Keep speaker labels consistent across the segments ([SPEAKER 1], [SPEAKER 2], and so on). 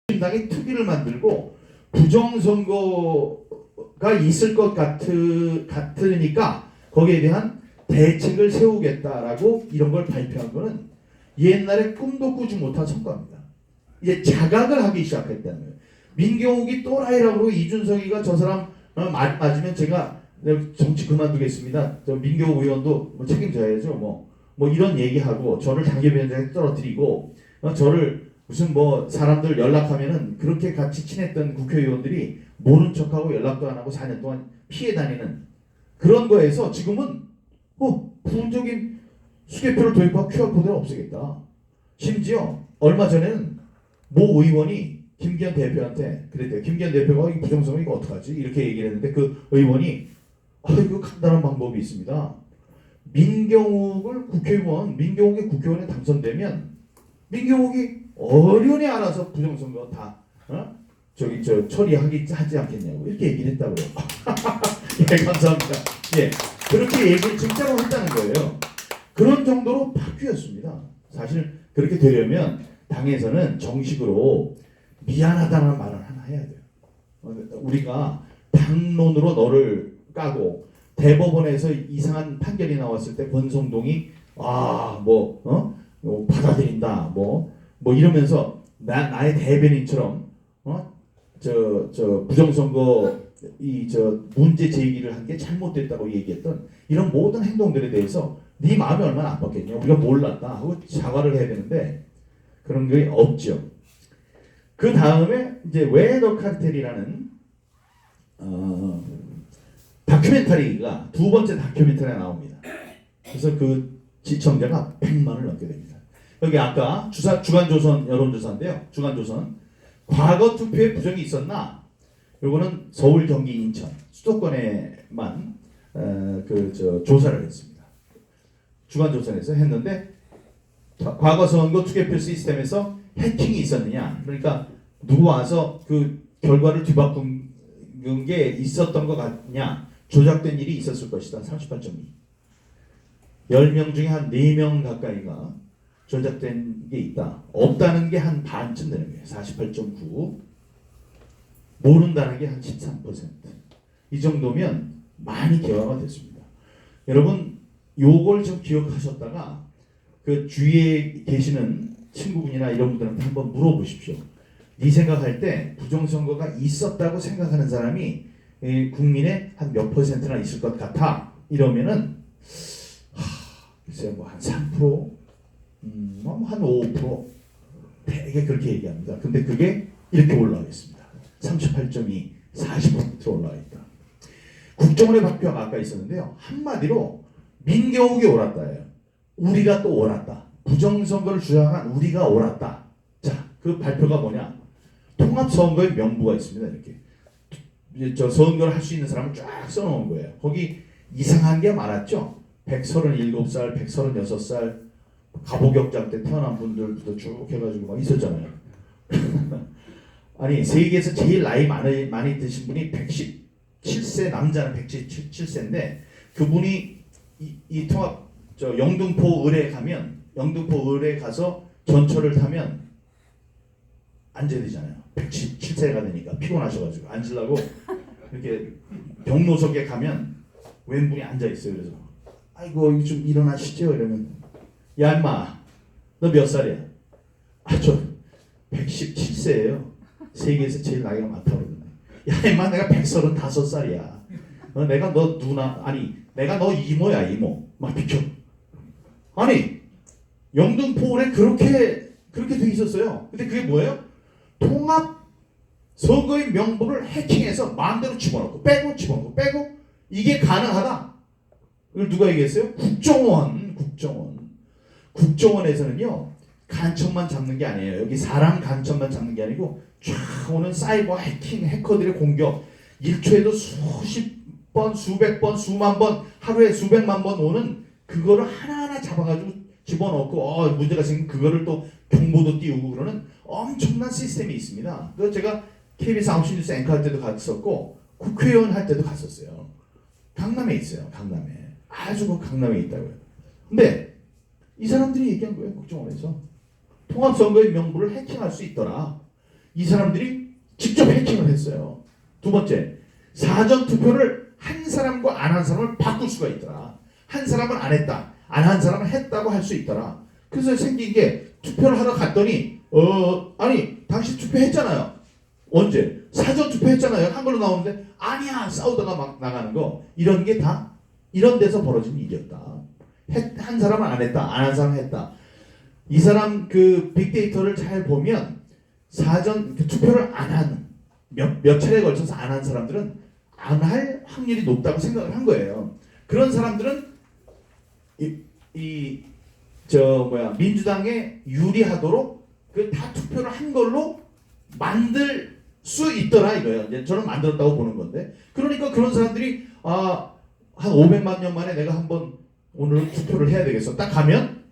[SPEAKER 1] 민주당이 특위를 만들고 부정선거가 있을 것 같으니까 거기에 대한 대책을 세우겠다라고 이런 걸 발표한 거는 옛날에 꿈도 꾸지 못한 성과입니다. 이제 자각을 하기 시작했다는 거예요. 민경욱이 또라이라고 그러고 이준석이가 저 사람 맞으면 제가 정치 그만두겠습니다. 저 민경욱 의원도 뭐 책임져야죠. 뭐 이런 얘기하고 저를 당협위원장에 떨어뜨리고 저를 무슨 뭐 사람들 연락하면은 그렇게 같이 친했던 국회의원들이 모른 척하고 연락도 안 하고 4년 동안 피해 다니는 그런 거에서 지금은 부분적인 수개표를 도입하고 QR코드를 없애겠다. 심지어 얼마 전에는 모 의원이 김기현 대표한테 그랬대요. 김기현 대표가 이 부정선거 이거 어떡하지? 이렇게 얘기를 했는데 그 의원이 이거 간단한 방법이 있습니다. 민경욱이 국회의원에 당선되면 민경욱이 어련히 알아서 부정선거 다 처리하지 않겠냐고 이렇게 얘기를 했다고요. 예, 감사합니다. 예, 그렇게 얘기를 진짜로 했다는 거예요. 그런 정도로 바뀌었습니다. 사실 그렇게 되려면 당에서는 정식으로 미안하다는 말을 하나 해야 돼요. 우리가 당론으로 너를 까고 대법원에서 이상한 판결이 나왔을 때 권성동이 받아들인다 뭐 이러면서 나의 대변인처럼 부정선거 문제 제기를 한 게 잘못됐다고 얘기했던 이런 모든 행동들에 대해서 네 마음이 얼마나 아팠겠냐. 우리가 몰랐다 하고 사과를 해야 되는데 그런 게 없죠. 그 다음에 이제 왜 더 카르텔이라는 다큐멘터리가 두 번째 다큐멘터리가 나옵니다. 그래서 그 시청자가 100만을 넘게 됩니다. 여기 아까 주간조선 여론조사인데요. 주간조선 과거 투표에 부정이 있었나? 요거는 서울, 경기, 인천 수도권에만 조사를 했습니다. 주간조선에서 했는데 과거 선거 투개표 시스템에서 해킹이 있었느냐? 그러니까 누구 와서 그 결과를 뒤바꾼 게 있었던 것 같냐? 조작된 일이 있었을 것이다. 38.2. 10명 중에 한 4명 가까이가 조작된 게 있다. 없다는 게 한 반쯤 되는 거예요. 48.9. 모른다는 게 한 13%. 이 정도면 많이 개화가 됐습니다. 여러분 요걸 좀 기억하셨다가 그 주위에 계시는 친구분이나 이런 분들한테 한번 물어보십시오. 네 생각할 때 부정선거가 있었다고 생각하는 사람이 국민의 한 몇 %나 있을 것 같아. 이러면은 글쎄요 뭐 한 3%, 한 5% 되게 그렇게 얘기합니다. 근데 그게 이렇게 올라가겠습니다. 38.2, 40% 올라가 있다. 국정원의 발표가 아까 있었는데요. 한마디로 민경욱이 옳았다예요. 우리가 또 옳았다. 부정선거를 주장한 우리가 옳았다. 자, 그 발표가 뭐냐? 통합선거의 명부가 있습니다. 이렇게 선거를 할 수 있는 사람을 쫙 써놓은 거예요. 거기 이상한 게 많았죠. 137살, 136살 가보격자 때 태어난 분들도 쭉 해가지고 막 있었잖아요. 아니 세계에서 제일 나이 많이 드신 분이 117세 남자는 117세인데 그분이 이 통합 영등포 을에 가서 전철을 타면 앉아야 되잖아요. 117세가 되니까 피곤하셔가지고 앉으려고 이렇게 경로석에 가면 왼분이 앉아 있어요. 그래서 아이고 좀 일어나시죠 이러면 야 임마 너 몇 살이야? 저 117세예요. 세계에서 제일 나이가 많다고 그러는데 야 임마 내가 135살이야. 내가 너 누나 내가 너 이모야 이모. 막 비켜. 아니 영등포에 그렇게 돼 있었어요. 근데 그게 뭐예요? 통합 선거의 명부를 해킹해서 마음대로 집어넣고 빼고 이게 가능하다. 이걸 누가 얘기했어요? 국정원에서는요 간첩만 잡는 게 아니에요. 여기 사람 간첩만 잡는 게 아니고 쫙 오는 사이버 해킹 해커들의 공격 1초에도 수십 번, 수백 번, 수만 번, 하루에 수백만 번 오는 그거를 하나하나 잡아가지고 집어넣고 문제가 생기면 그거를 또 경보도 띄우고 그러는 엄청난 시스템이 있습니다. 그래서 제가 KBS 9시 뉴스 앵커 할 때도 갔었고 국회의원 할 때도 갔었어요. 강남에 있어요. 아주 강남에 있다고요. 근데 이 사람들이 얘기한 거예요. 국정원에서 통합선거의 명부를 해킹할 수 있더라. 이 사람들이 직접 해킹을 했어요. 두 번째, 사전 투표를 한 사람과 안 한 사람을 바꿀 수가 있더라. 한 사람은 안 했다, 안 한 사람은 했다고 할 수 있더라. 그래서 생긴 게 투표를 하러 갔더니 아니 당신 투표했잖아요. 언제? 사전 투표했잖아요. 한글로 나오는데 아니야 싸우다가 막 나가는 거. 이런 게 다 이런 데서 벌어진 일이었다. 한 사람은 안 했다, 안 한 사람은 했다. 이 사람 그 빅데이터를 잘 보면 사전 투표를 안 한 몇 차례에 걸쳐서 안 한 사람들은 안 할 확률이 높다고 생각을 한 거예요. 그런 사람들은 민주당에 유리하도록 그 다 투표를 한 걸로 만들 수 있더라 이거예요. 이제 저는 만들었다고 보는 건데, 그러니까 그런 사람들이 한 500만 년 만에 내가 한번 오늘 투표를 해야 되겠어. 딱 가면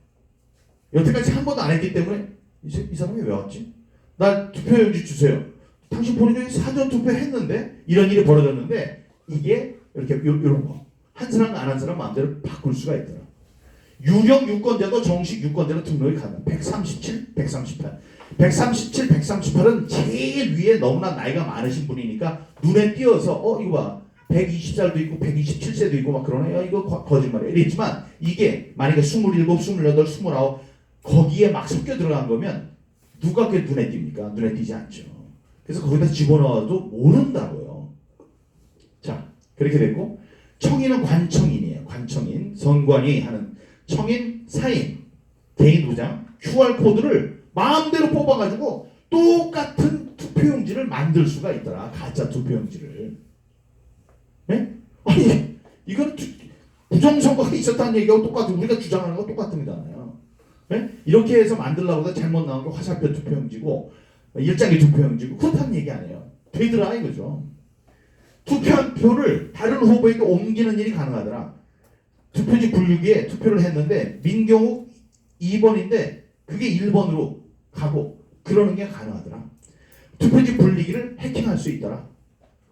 [SPEAKER 1] 여태까지 한 번도 안 했기 때문에 이 사람이 왜 왔지? 나 투표용지 주세요. 당신 본인이 사전 투표했는데 이런 일이 벌어졌는데, 이게 이렇게 이런 거 한 사람 안 한 사람 마음대로 바꿀 수가 있더라. 유령 유권자도 정식 유권자로 등록이 가능. 137, 138. 137, 138은 제일 위에 너무나 나이가 많으신 분이니까 눈에 띄어서 이거 봐. 120살도 있고 127세도 있고 막 그러네요. 이거 거짓말이에요. 이랬지만 이게 만약에 27, 28, 29 거기에 막 섞여 들어간 거면 누가 그게 눈에 띕니까? 눈에 띄지 않죠. 그래서 거기다 집어넣어도 모른다고요. 자, 그렇게 됐고, 청인은 관청인이에요. 관청인, 선관위 하는 청인, 사인, 개인 도장, QR코드를 마음대로 뽑아가지고 똑같은 투표용지를 만들 수가 있더라. 가짜 투표용지를. 네? 아니, 이건 부정선거가 있었다는 얘기하고 똑같은, 우리가 주장하는 거 똑같은 거잖아요. 네? 이렇게 해서 만들려고 해서 잘못 나온 게 화살표 투표용지고 일장기 투표용지고 그렇다는 얘기 아니에요. 되더라 이거죠. 투표한 표를 다른 후보에게 옮기는 일이 가능하더라. 투표지 분류기에 투표를 했는데 민경욱 2번인데 그게 1번으로 가고 그러는 게 가능하더라. 투표지 분리기를 해킹할 수 있더라.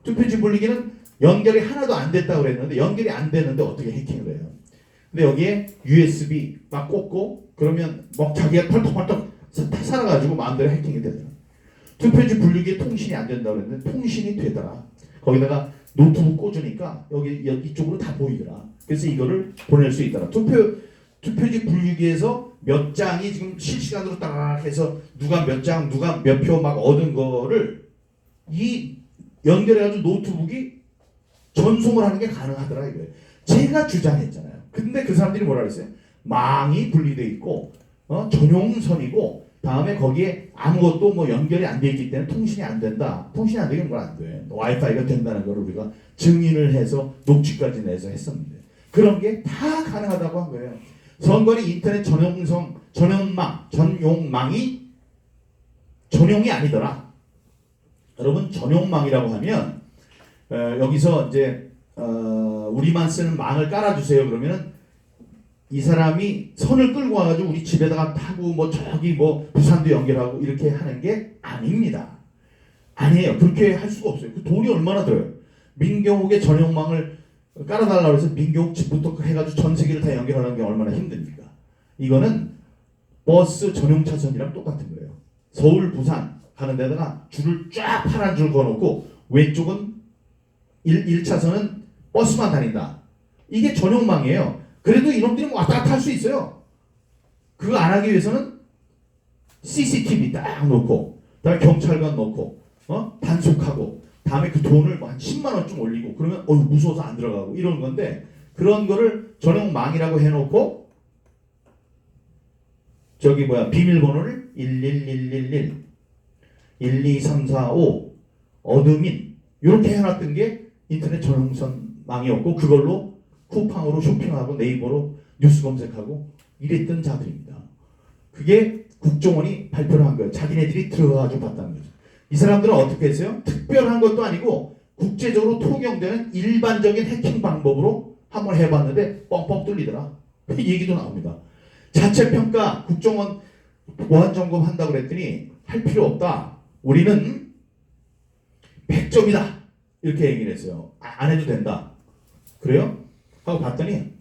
[SPEAKER 1] 투표지 분리기는 연결이 하나도 안 됐다고 그랬는데 연결이 안 되는데 어떻게 해킹을 해요? 근데 여기에 USB 막 꽂고 그러면 막 자기가 펄떡펄떡 살아가지고 마음대로 해킹이 되더라. 투표지 분류기에 통신이 안 된다고 그랬는데 통신이 되더라. 거기다가 노트북 꽂으니까 여기 이쪽으로 다 보이더라. 그래서 이거를 보낼 수 있더라. 투표지 분류기에서 몇 장이 지금 실시간으로 따라 해서 누가 몇 장, 누가 몇 표 막 얻은 거를 이 연결해가지고 노트북이 전송을 하는 게 가능하더라 이거예요. 제가 주장했잖아요. 근데 그 사람들이 뭐라 그랬어요? 망이 분리돼 있고 전용선이고 다음에 거기에 아무것도 뭐 연결이 안 돼 있기 때문에 통신이 안 된다. 통신이 안 되긴 뭘 안 돼. 와이파이가 된다는 걸 우리가 증인을 해서 녹취까지 내서 했었는데 그런 게 다 가능하다고 한 거예요. 선관위 인터넷 전용망이 전용이 아니더라. 여러분 전용망이라고 하면 여기서 이제 우리만 쓰는 망을 깔아주세요. 그러면은 이 사람이 선을 끌고 와가지고 우리 집에다가 타고 뭐 저기 뭐 부산도 연결하고 이렇게 하는 게 아닙니다. 아니에요. 그렇게 할 수가 없어요. 그 돈이 얼마나 들어요. 민경욱의 전용망을 깔아달라고 해서 민경욱 집부터 해가지고 전 세계를 다 연결하는 게 얼마나 힘듭니까? 이거는 버스 전용 차선이랑 똑같은 거예요. 서울, 부산 가는 데다가 줄을 쫙 파란 줄 그어놓고 왼쪽은 1차선은 버스만 다닌다. 이게 전용망이에요. 그래도 이놈들이 왔다 갔다 할 수 있어요. 그거 안 하기 위해서는 CCTV 딱 놓고 그다음에 경찰관 놓고 단속하고 다음에 그 돈을 한 10만 원쯤 올리고 그러면 무서워서 안 들어가고 이런 건데 그런 거를 전용망이라고 해놓고 비밀번호를 11111 12345 어드민 이렇게 해놨던 게 인터넷 전용선망이었고 그걸로 쿠팡으로 쇼핑하고 네이버로 뉴스 검색하고 이랬던 자들입니다. 그게 국정원이 발표를 한 거예요. 자기네들이 들어가지고 봤다는 거죠. 이 사람들은 어떻게 했어요? 특별한 것도 아니고 국제적으로 통용되는 일반적인 해킹 방법으로 한번 해봤는데 뻥뻥 뚫리더라. 이 얘기도 나옵니다. 자체평가 국정원 보안점검 한다고 그랬더니 할 필요 없다. 우리는 100점이다. 이렇게 얘기를 했어요. 안 해도 된다. 그래요? 하고 봤더니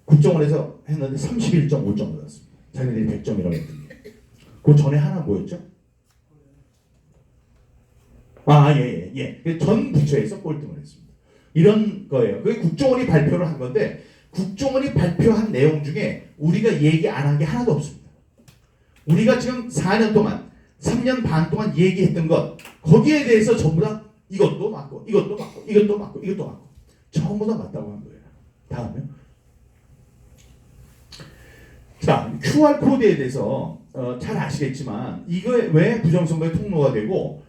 [SPEAKER 1] 국정원에서 했는데 31.5점 받았습니다. 자기네들이 100점이라고 했더니 그 전에 하나 뭐였죠? 전 부처에서 꼴등을 했습니다. 이런 거예요. 그게 국정원이 발표를 한 건데 국정원이 발표한 내용 중에 우리가 얘기 안 한 게 하나도 없습니다. 우리가 지금 4년 동안 3년 반 동안 얘기했던 것 거기에 대해서 전부 다 이것도 맞고 이것도 맞고 이것도 맞고 이것도 맞고 전부 다 맞다고 한 거예요. 다음요. 자, QR코드에 대해서 잘 아시겠지만 이거 왜 부정선거의 통로가 되고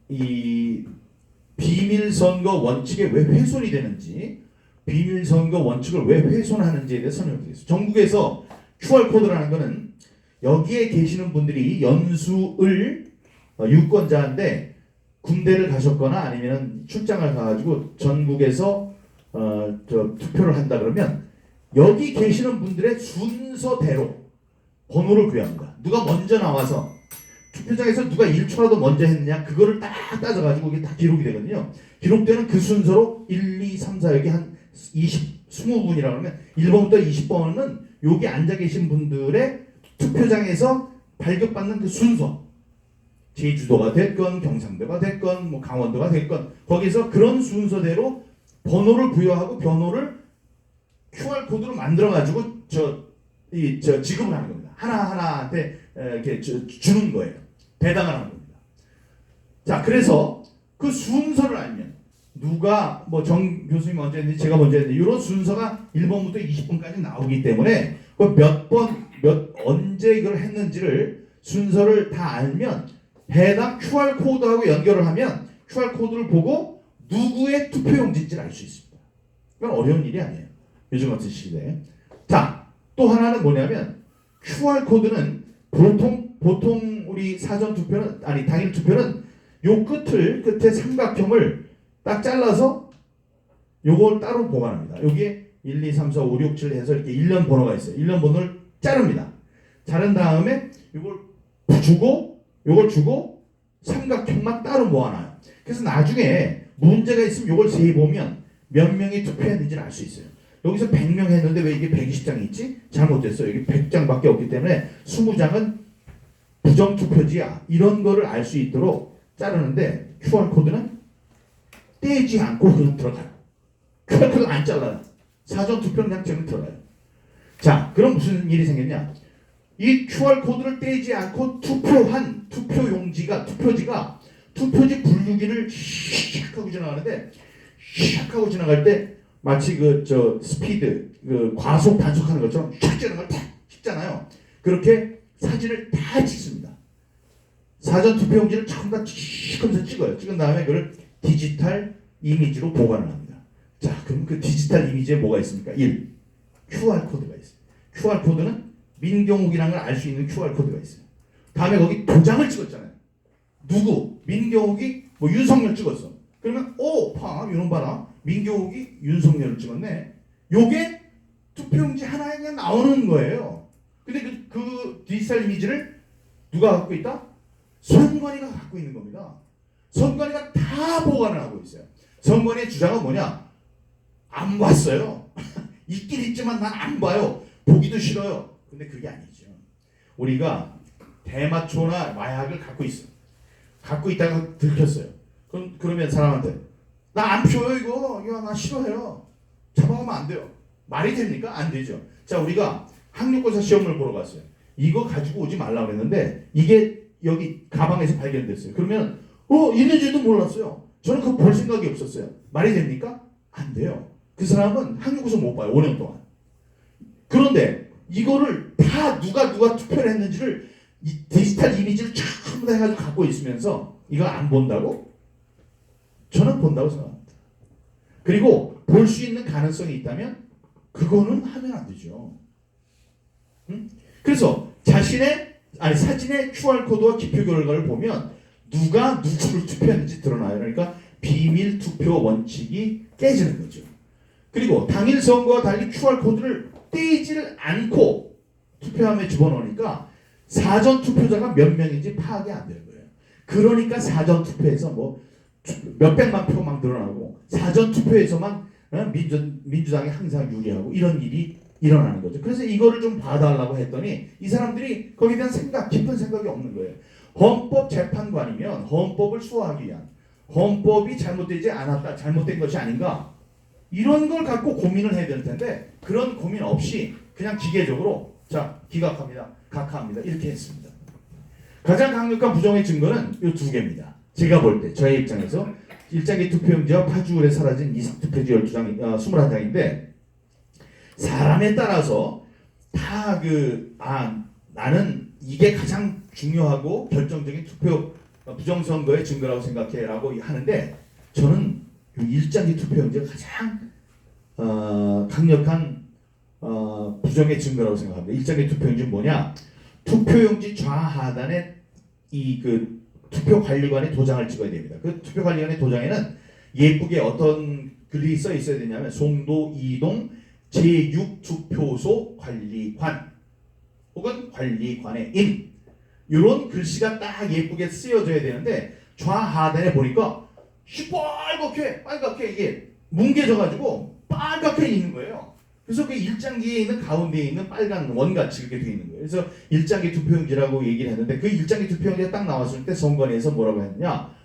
[SPEAKER 1] 이 비밀선거 원칙에 왜 훼손이 되는지 비밀선거 원칙을 왜 훼손하는지에 대해서 설명드리겠습니다. 전국에서 QR코드라는 것은 여기에 계시는 분들이 연수을 유권자인데 군대를 가셨거나 아니면 출장을 가가지고 전국에서 투표를 한다 그러면 여기 계시는 분들의 순서대로 번호를 구합니다. 누가 먼저 나와서 투표장에서 누가 1초라도 먼저 했느냐 그거를 딱 따져가지고 이게 다 기록이 되거든요. 기록되는 그 순서로 1, 2, 3, 4 여기 한 20분이라고 하면 1번부터 20번은 여기 앉아 계신 분들의 투표장에서 발급받는 그 순서 제주도가 됐건 경상도가 됐건 뭐 강원도가 됐건 거기서 그런 순서대로 번호를 부여하고 번호를 QR코드로 만들어가지고 지급을 하는 겁니다. 하나하나한테 이렇게 주는 거예요. 배당을 하는 겁니다. 자, 그래서 그 순서를 알면 누가 뭐 정 교수님 먼저 했는지 제가 먼저 했는지 이런 순서가 1번부터 20번까지 나오기 때문에 그 언제 이걸 했는지를 순서를 다 알면 해당 QR코드하고 연결을 하면 QR코드를 보고 누구의 투표용지인지를 알 수 있습니다. 이건 어려운 일이 아니에요. 요즘 같은 시대에. 자, 또 하나는 뭐냐면 QR코드는 보통 우리 사전 투표는 당일 투표는 요 끝에 삼각형을 딱 잘라서 요걸 따로 보관합니다. 여기에 1, 2, 3, 4, 5, 6, 7 해서 이렇게 일련 번호가 있어요. 일련 번호를 자릅니다. 자른 다음에 요걸 주고 삼각형만 따로 모아놔요. 그래서 나중에 문제가 있으면 요걸 세보면 몇 명이 투표했는지를 알 수 있어요. 여기서 100명 했는데 왜 이게 120장이 있지? 잘못됐어요. 여기 100장밖에 없기 때문에 20장은 부정투표지야. 이런 거를 알 수 있도록 자르는데 QR코드는 떼지 않고 그냥 들어가요. QR코드 안 잘라요. 사전투표는 그냥 지금 들어가요. 자, 그럼 무슨 일이 생겼냐? 이 QR코드를 떼지 않고 투표지가 투표지 분류기를 샥 하고 지나가는데 샥 하고 지나갈 때 마치 스피드 과속 단속하는 것처럼 샥 지나가면 탁 찍잖아요. 그렇게 사진을 다 찍습니다. 사전 투표용지를 전부 다 칙 하면서 찍어요. 찍은 다음에 그걸 디지털 이미지로 보관을 합니다. 자, 그럼 그 디지털 이미지에 뭐가 있습니까? 1. QR코드가 있어요. QR코드는 민경욱이라는 걸 알 수 있는 QR코드가 있어요. 다음에 거기 도장을 찍었잖아요. 누구? 민경욱이 뭐 윤석열 찍었어. 그러면 이놈 봐라. 민경욱이 윤석열을 찍었네. 요게 투표용지 하나에 그냥 나오는 거예요. 근데 그 디지털 이미지를 누가 갖고 있다? 선관위가 갖고 있는 겁니다. 선관위가 다 보관을 하고 있어요. 선관위의 주장은 뭐냐? 안 봤어요. 있긴 있지만 난 안 봐요. 보기도 싫어요. 근데 그게 아니죠. 우리가 대마초나 마약을 갖고 있어. 갖고 있다가 들켰어요. 그러면 사람한테 나 안 피워요 이거 나 싫어해요. 잡아가면 안 돼요. 말이 됩니까? 안 되죠. 자, 우리가 학력고사 시험을 보러 갔어요. 이거 가지고 오지 말라고 했는데 이게 여기 가방에서 발견됐어요. 그러면 있는지도 몰랐어요. 저는 그거 볼 생각이 없었어요. 말이 됩니까? 안 돼요. 그 사람은 학력고사 못 봐요. 5년 동안. 그런데 이거를 다 누가 투표를 했는지를 이 디지털 이미지를 전부 다 해가지고 갖고 있으면서 이거 안 본다고? 저는 본다고 생각합니다. 그리고 볼 수 있는 가능성이 있다면 그거는 하면 안 되죠. 그래서 사진의 QR코드와 기표 결과를 보면 누가 누구를 투표했는지 드러나요. 그러니까 비밀 투표 원칙이 깨지는 거죠. 그리고 당일 선거와 달리 QR코드를 떼지를 않고 투표함에 집어넣으니까 사전 투표자가 몇 명인지 파악이 안 되는 거예요. 그러니까 사전 투표에서 뭐 몇백만 표만 늘어나고 사전 투표에서만 민주당이 항상 유리하고 이런 일이 일어나는 거죠. 그래서 이거를 좀 봐달라고 했더니 이 사람들이 거기에 대한 깊은 생각이 없는 거예요. 헌법재판관이면 헌법을 수호하기 위한 헌법이 잘못되지 않았다, 잘못된 것이 아닌가 이런 걸 갖고 고민을 해야 될 텐데 그런 고민 없이 그냥 기계적으로 자 기각합니다, 각하합니다 이렇게 했습니다. 가장 강력한 부정의 증거는 이 두 개입니다. 제가 볼 때 저의 입장에서 일장기 투표용지와 파주울에 사라진 이삭투표지 12장, 21장인데 사람에 따라서 다 나는 이게 가장 중요하고 결정적인 투표 부정선거의 증거라고 생각해라고 하는데 저는 일장기 투표용지가 가장 강력한 부정의 증거라고 생각합니다. 일장기 투표용지는 뭐냐? 투표용지 좌하단에 투표관리관의 도장을 찍어야 됩니다. 그 투표관리관의 도장에는 예쁘게 어떤 글이 써 있어야 되냐면 송도 이동 제6투표소 관리관 혹은 관리관의 인 이런 글씨가 딱 예쁘게 쓰여져야 되는데 좌하단에 보니까 빨갛게 이게 뭉개져가지고 빨갛게 있는 거예요. 그래서 그 일장기에 있는 가운데에 있는 빨간 원같이 이렇게 되어 있는 거예요. 그래서 일장기 투표용지라고 얘기를 했는데 그 일장기 투표용지가 딱 나왔을 때 선관위에서 뭐라고 했느냐?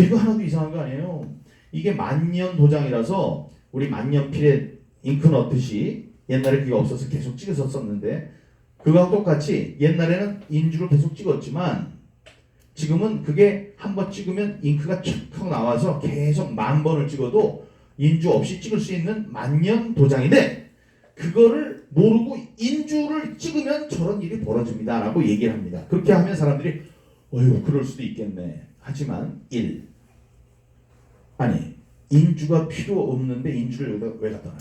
[SPEAKER 1] 이거 하나도 이상한 거 아니에요. 이게 만년 도장이라서 우리 만년필에 잉크 넣듯이 옛날에 그게 없어서 계속 찍어서 썼는데 그거하고 똑같이 옛날에는 인주를 계속 찍었지만 지금은 그게 한번 찍으면 잉크가 촥 하고 나와서 계속 10,000번을 찍어도 인주 없이 찍을 수 있는 만년 도장인데 그거를 모르고 인주를 찍으면 저런 일이 벌어집니다 라고 얘기를 합니다. 그렇게 하면 사람들이 어휴 그럴 수도 있겠네. 하지만 인주가 필요 없는데 인주를 여기다 왜 갖다 놔요?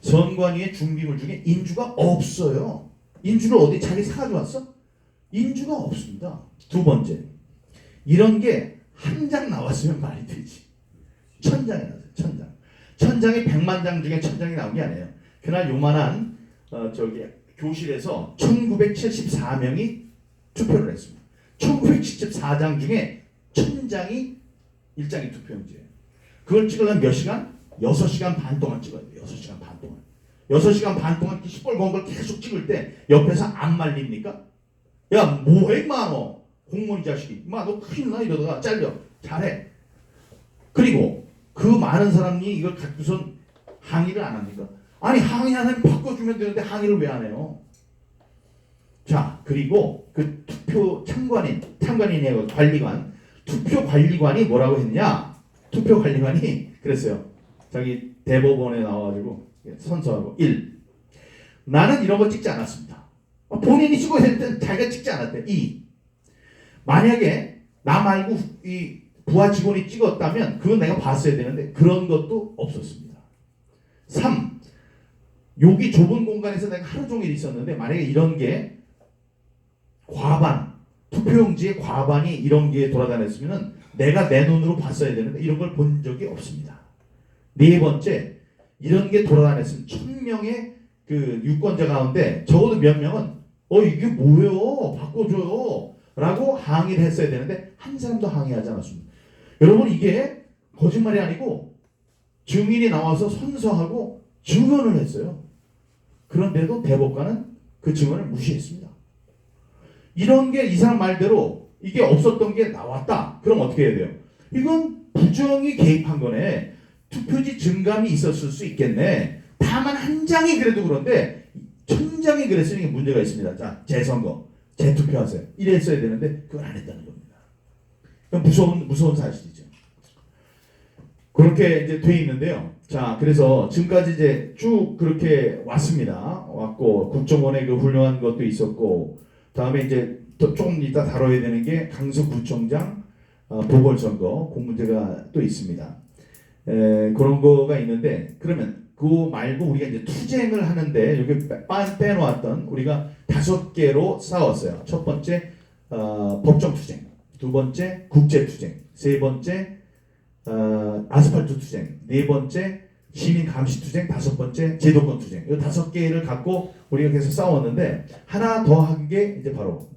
[SPEAKER 1] 선관위의 준비물 중에 인주가 없어요. 인주를 어디 자기 사가지고 왔어? 인주가 없습니다. 두 번째, 이런 게 한 장 나왔으면 말이 되지. 1000장이 나왔어요. 천장이 100만 장 중에 1000장이 나온 게 아니에요. 그날 요만한 교실에서 1974명이 투표를 했습니다. 1974장 중에 1000장이 일장기 투표용지예요. 그걸 찍으려면 몇 시간? 6시간 반 동안 찍어야 돼요. 6시간 반 동안. 6시간 반 동안 시뻘건 걸 계속 찍을 때 옆에서 안 말립니까? 야 뭐해 임마 너 공무원 자식이 임마 너 큰일 나 이러다가 잘려. 잘해. 그리고 그 많은 사람이 이걸 갖고선 항의를 안 합니까? 아니 항의 안 하면 바꿔주면 되는데 항의를 왜 안 해요? 자 그리고 그 투표 참관인의 관리관 투표 관리관이 뭐라고 했느냐? 투표 관리관이 그랬어요. 자기 대법원에 나와가지고 선서하고 1. 나는 이런 거 찍지 않았습니다. 본인이 찍어야 될 때는 자기가 찍지 않았대. 2. 만약에 나 말고 이 부하 직원이 찍었다면 그건 내가 봤어야 되는데 그런 것도 없었습니다. 3. 여기 좁은 공간에서 내가 하루 종일 있었는데 만약에 이런 게 과반 투표용지의 과반이 이런 게 돌아다녔으면 내가 내 눈으로 봤어야 되는데 이런 걸 본 적이 없습니다. 네 번째, 이런 게 돌아다녔으면 1000명의 그 유권자 가운데 적어도 몇 명은 이게 뭐예요? 바꿔줘요 라고 항의를 했어야 되는데 한 사람도 항의하지 않았습니다. 여러분 이게 거짓말이 아니고 증인이 나와서 선서하고 증언을 했어요. 그런데도 대법관은 그 증언을 무시했습니다. 이런 게 이 사람 말대로 이게 없었던 게 나왔다. 그럼 어떻게 해야 돼요? 이건 부정이 개입한 거네. 투표지 증감이 있었을 수 있겠네. 다만 한 장이 그래도 그런데 1000장이 그랬으니 문제가 있습니다. 자, 재선거, 재투표하세요. 이랬어야 되는데 그걸 안 했다는 겁니다. 무서운 사실이죠. 그렇게 이제 돼 있는데요. 자, 그래서 지금까지 이제 쭉 그렇게 왔고 국정원의 그 훌륭한 것도 있었고 다음에 이제 또 조금 이따 다뤄야 되는 게 강서구청장 보궐선거 공문제가 또 있습니다. 그런 거가 있는데 그러면 그거 말고 우리가 이제 투쟁을 하는데 여기 빼놓았던 우리가 5개로 싸웠어요. 첫 번째 법정 투쟁, 두 번째 국제 투쟁, 세 번째 아스팔트 투쟁, 네 번째 시민 감시 투쟁, 5번째 제도권 투쟁. 이 5개를 갖고 우리가 계속 싸웠는데 하나 더 한 게 이제 바로